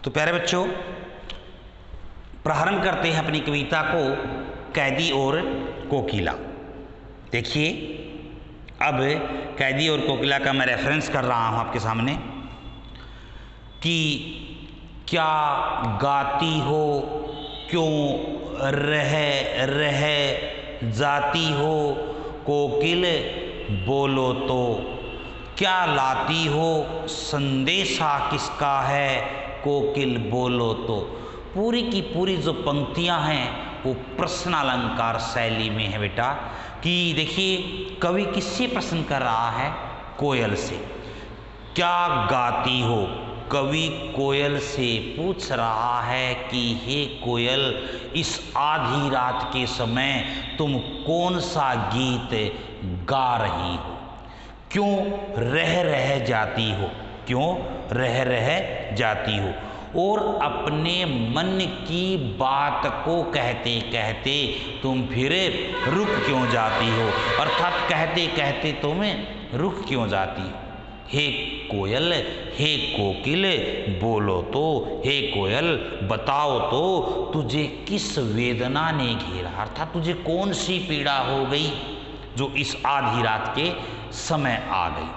तो प्यारे बच्चों, प्रारंभ करते हैं अपनी कविता को कैदी और कोकिला। देखिए, अब कैदी और कोकिला का मैं रेफरेंस कर रहा हूं आपके सामने कि क्या गाती हो, क्यों रह रह जाती हो, कोकिल बोलो तो, क्या लाती हो, संदेशा किसका है, कोकिल बोलो तो। पूरी की पूरी जो पंक्तियां हैं वो प्रश्न अलंकार शैली में है बेटा। कि देखिए, कवि किससे प्रश्न कर रहा है? कोयल से। क्या गाती हो, कवि कोयल से पूछ रहा है कि हे कोयल, इस आधी रात के समय तुम कौन सा गीत गा रही हो, क्यों रह रह जाती हो, क्यों रह रह जाती हो, और अपने मन की बात को कहते कहते तुम फिर रुक क्यों जाती हो, अर्थात कहते कहते तुम रुक क्यों जाती हो। हे कोयल, हे कोकिल बोलो तो, हे कोयल बताओ तो, तुझे किस वेदना ने घेरा, अर्थात तुझे कौन सी पीड़ा हो गई जो इस आधी रात के समय आ गई।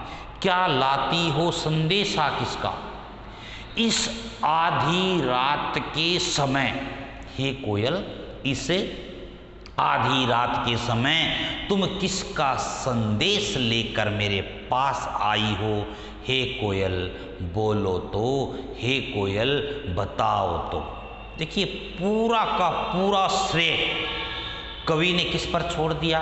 क्या लाती हो, संदेशा किसका, इस आधी रात के समय। हे कोयल, इस आधी रात के समय तुम किसका संदेश लेकर मेरे पास आई हो। हे कोयल बोलो तो, हे कोयल बताओ तो। देखिए, पूरा का पूरा श्रेय कवि ने किस पर छोड़ दिया?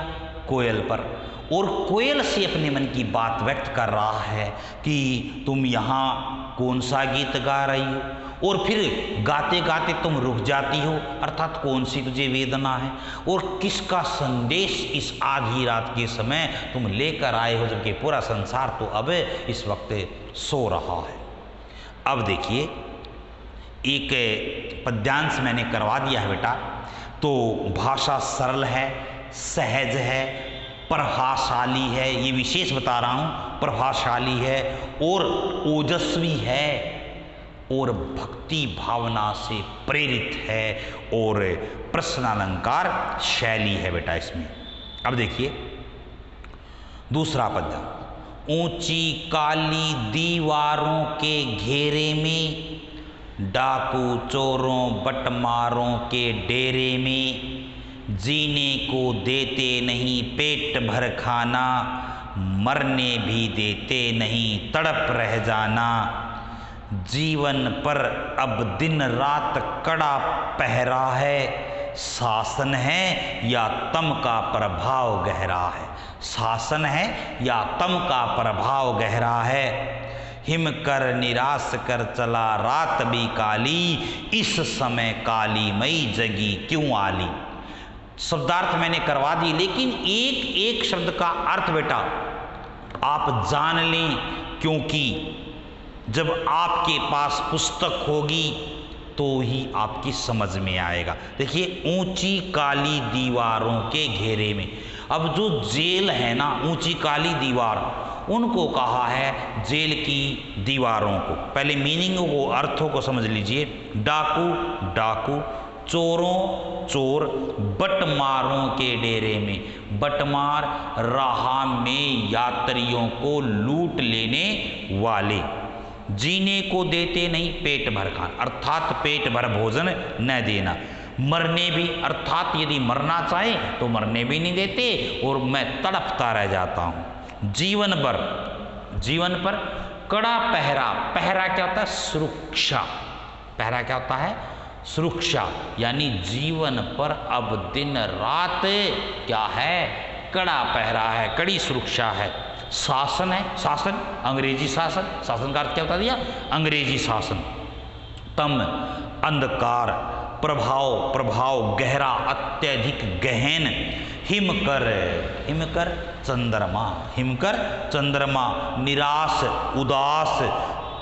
कोयल पर। और कोयल से अपने मन की बात व्यक्त कर रहा है कि तुम यहाँ कौन सा गीत गा रही हो, और फिर गाते गाते तुम रुक जाती हो, अर्थात कौन सी तुझे वेदना है, और किसका संदेश इस आधी रात के समय तुम लेकर आए हो, जबकि पूरा संसार तो अब इस वक्त सो रहा है। अब देखिए, एक पद्यांश मैंने करवा दिया है बेटा। तो भाषा सरल है, सहज है, प्रभावशाली है, ये विशेष बता रहा हूँ, प्रभावशाली है और ओजस्वी है और भक्ति भावना से प्रेरित है और प्रश्न अलंकार शैली है बेटा इसमें। अब देखिए दूसरा पद्य। ऊंची काली दीवारों के घेरे में, डाकू चोरों बटमारों के डेरे में, जीने को देते नहीं पेट भर खाना, मरने भी देते नहीं तड़प रह जाना, जीवन पर अब दिन रात कड़ा पहरा है, शासन है या तम का प्रभाव गहरा है, शासन है या तम का प्रभाव गहरा है, हिम कर निराश कर चला रात भी काली, इस समय काली मई जगी क्यों आली। शब्दार्थ मैंने करवा दी, लेकिन एक एक शब्द का अर्थ बेटा आप जान लें, क्योंकि जब आपके पास पुस्तक होगी तो ही आपकी समझ में आएगा। देखिए, ऊंची काली दीवारों के घेरे में, अब जो जेल है ना, ऊंची काली दीवार, उनको कहा है जेल की दीवारों को। पहले मीनिंग को, अर्थों को समझ लीजिए। डाकू डाकू, चोरों चोर, बटमारों के डेरे में, बटमार राह में यात्रियों को लूट लेने वाले, जीने को देते नहीं पेट भर खाना, अर्थात पेट भर भोजन न देना, मरने भी, अर्थात यदि मरना चाहे तो मरने भी नहीं देते और मैं तड़पता रह जाता हूँ। जीवन पर कड़ा पहरा, पहरा क्या होता है? सुरक्षा। पहरा क्या होता है? सुरक्षा, यानी जीवन पर अब दिन रात क्या है? कड़ा पहरा है, कड़ी सुरक्षा है। शासन है, शासन अंग्रेजी शासन, शासन का अर्थ क्या बता दिया? अंग्रेजी शासन। तम अंधकार, प्रभाव गहरा, अत्यधिक गहन, हिमकर चंद्रमा, निराश उदास,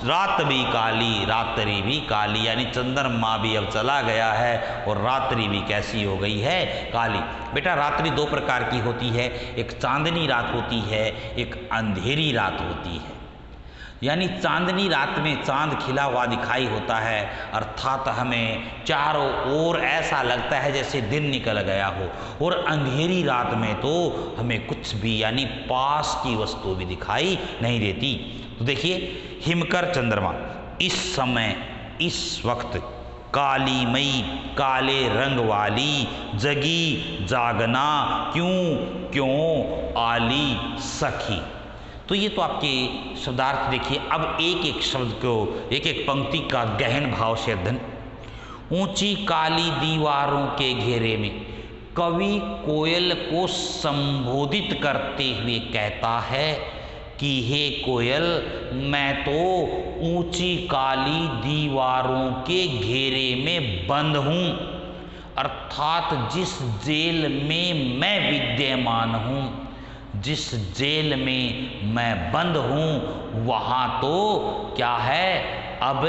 रात भी काली, रात्रि भी काली, यानी चंद्रमा भी अब चला गया है और रात्रि भी कैसी हो गई है? काली। बेटा, रात्रि दो प्रकार की होती है, एक चांदनी रात होती है, एक अंधेरी रात होती है। यानी चांदनी रात में चांद खिला हुआ दिखाई होता है, अर्थात हमें चारों ओर ऐसा लगता है जैसे दिन निकल गया हो, और अंधेरी रात में तो हमें कुछ भी यानी पास की वस्तु भी दिखाई नहीं देती। तो देखिए, हिमकर चंद्रमा इस समय इस वक्त काली मई काले रंग वाली जगी जागना क्यों क्यों आली सखी। तो ये तो आपके शब्दार्थ देखिए। अब एक एक शब्द को, एक एक पंक्ति का गहन भाव से अध्ययन। ऊंची काली दीवारों के घेरे में कवि कोयल को संबोधित करते हुए कहता है कि हे कोयल, मैं तो ऊंची काली दीवारों के घेरे में बंद हूँ, अर्थात जिस जेल में मैं विद्यमान हूँ, जिस जेल में मैं बंद हूँ, वहाँ तो क्या है, अब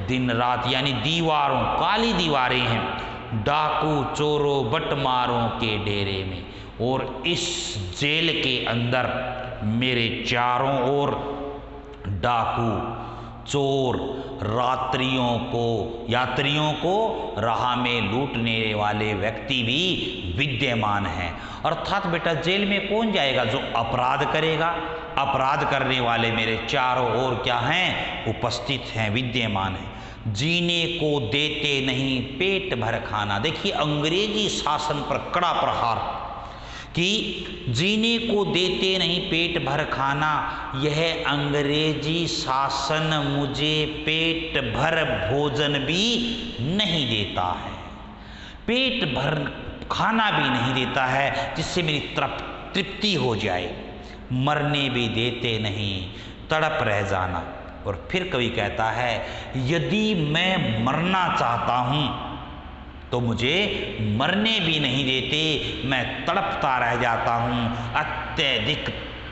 दिन रात यानी दीवारों, काली दीवारें हैं, डाकू चोरों बटमारों के डेरे में, और इस जेल के अंदर मेरे चारों ओर डाकू चोर यात्रियों को राह में लूटने वाले व्यक्ति भी विद्यमान हैं। अर्थात बेटा जेल में कौन जाएगा, जो अपराध करेगा। अपराध करने वाले मेरे चारों ओर क्या हैं, उपस्थित हैं, विद्यमान हैं। जीने को देते नहीं पेट भर खाना। देखिए अंग्रेजी शासन पर कड़ा प्रहार कि जीने को देते नहीं पेट भर खाना, यह अंग्रेजी शासन मुझे पेट भर भोजन भी नहीं देता है, पेट भर खाना भी नहीं देता है जिससे मेरी तृप्ति हो जाए, मरने भी देते नहीं, तड़प रह जाना। और फिर कवि कहता है, यदि मैं मरना चाहता हूँ तो मुझे मरने भी नहीं देते, मैं तड़पता रह जाता हूँ, अत्यधिक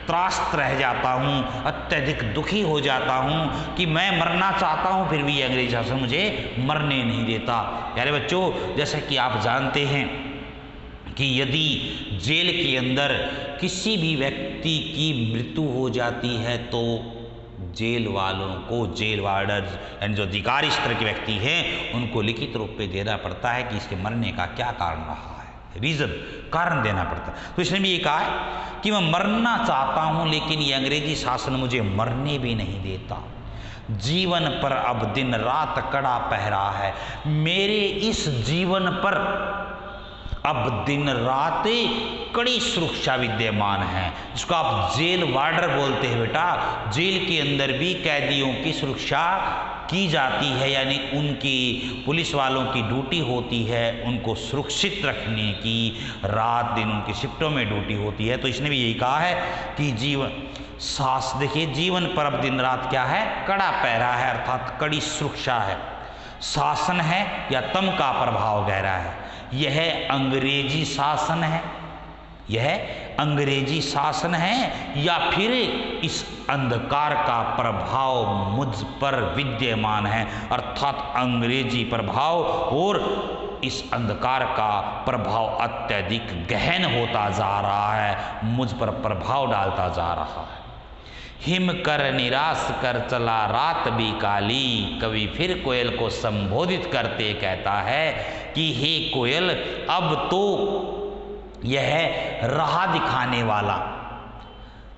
त्रास्त रह जाता हूँ, अत्यधिक दुखी हो जाता हूँ कि मैं मरना चाहता हूँ फिर भी अंग्रेजी शासन मुझे मरने नहीं देता। प्यारे बच्चों, जैसा कि आप जानते हैं कि यदि जेल के अंदर किसी भी व्यक्ति की मृत्यु हो जाती है तो जेल वालों को, जेल वार्डर यानी जो अधिकारी स्तर के व्यक्ति हैं, उनको लिखित रूप में देना पड़ता है कि इसके मरने का क्या कारण रहा है, रीज़न, कारण देना पड़ता है। तो इसने भी ये कहा है कि मैं मरना चाहता हूँ लेकिन ये अंग्रेजी शासन मुझे मरने भी नहीं देता। जीवन पर अब दिन रात कड़ा पहरा है, मेरे इस जीवन पर अब दिन रात कड़ी सुरक्षा विद्यमान है, जिसको आप जेल वार्डर बोलते हैं बेटा। जेल के अंदर भी कैदियों की सुरक्षा की जाती है, यानी उनकी पुलिस वालों की ड्यूटी होती है उनको सुरक्षित रखने की, रात दिन उनकी शिफ्टों में ड्यूटी होती है। तो इसने भी यही कहा है कि देखिए जीवन पर अब दिन रात क्या है, कड़ा पहरा है, अर्थात कड़ी सुरक्षा है। शासन है या तम का प्रभाव गहरा है, यह अंग्रेजी शासन है, यह अंग्रेजी शासन है या फिर इस अंधकार का प्रभाव मुझ पर विद्यमान है, अर्थात अंग्रेजी प्रभाव और इस अंधकार का प्रभाव अत्यधिक गहन होता जा रहा है, मुझ पर प्रभाव डालता जा रहा है। हिम कर निराश कर चला रात भी काली, कवि फिर कोयल को संबोधित करते कहता है कि हे कोयल, अब तो यह राह दिखाने वाला,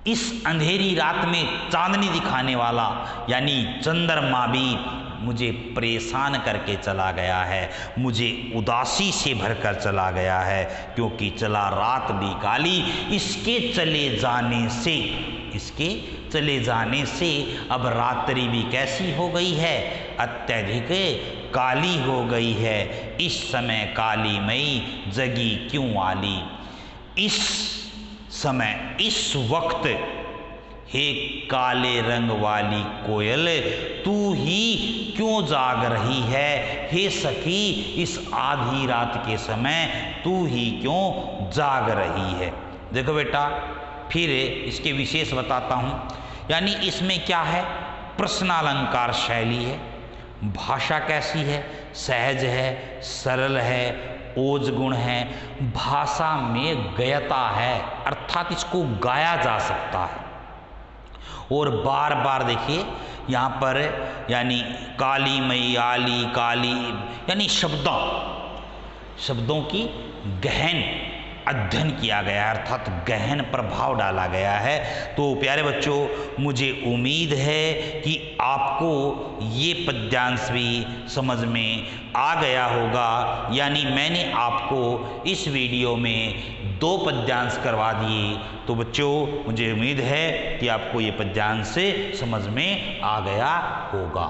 इस अंधेरी रात में चांदनी दिखाने वाला यानी चंद्रमा भी मुझे परेशान करके चला गया है, मुझे उदासी से भरकर चला गया है, क्योंकि चला रात भी काली, इसके चले जाने से अब रात्रि भी कैसी हो गई है, अत्यधिक काली हो गई है। इस समय काली मई जगी क्यों आली, इस समय इस वक्त हे काले रंग वाली कोयल तू ही क्यों जाग रही है, हे सखी इस आधी रात के समय तू ही क्यों जाग रही है। देखो बेटा फिर इसके विशेष बताता हूँ, यानी इसमें क्या है, प्रश्नालंकार शैली है, भाषा कैसी है, सहज है, सरल है, ओज गुण है, भाषा में गयता है, अर्थात इसको गाया जा सकता है। और बार बार देखिए यहाँ पर यानी काली मैयाली काली, यानी शब्दों की गहन अध्ययन किया गया है, अर्थात गहन प्रभाव डाला गया है। तो प्यारे बच्चों, मुझे उम्मीद है कि आपको ये पद्यांश भी समझ में आ गया होगा। यानी मैंने आपको इस वीडियो में 2 पद्यांश करवा दिए। तो बच्चों, मुझे उम्मीद है कि आपको ये पद्यांश समझ में आ गया होगा।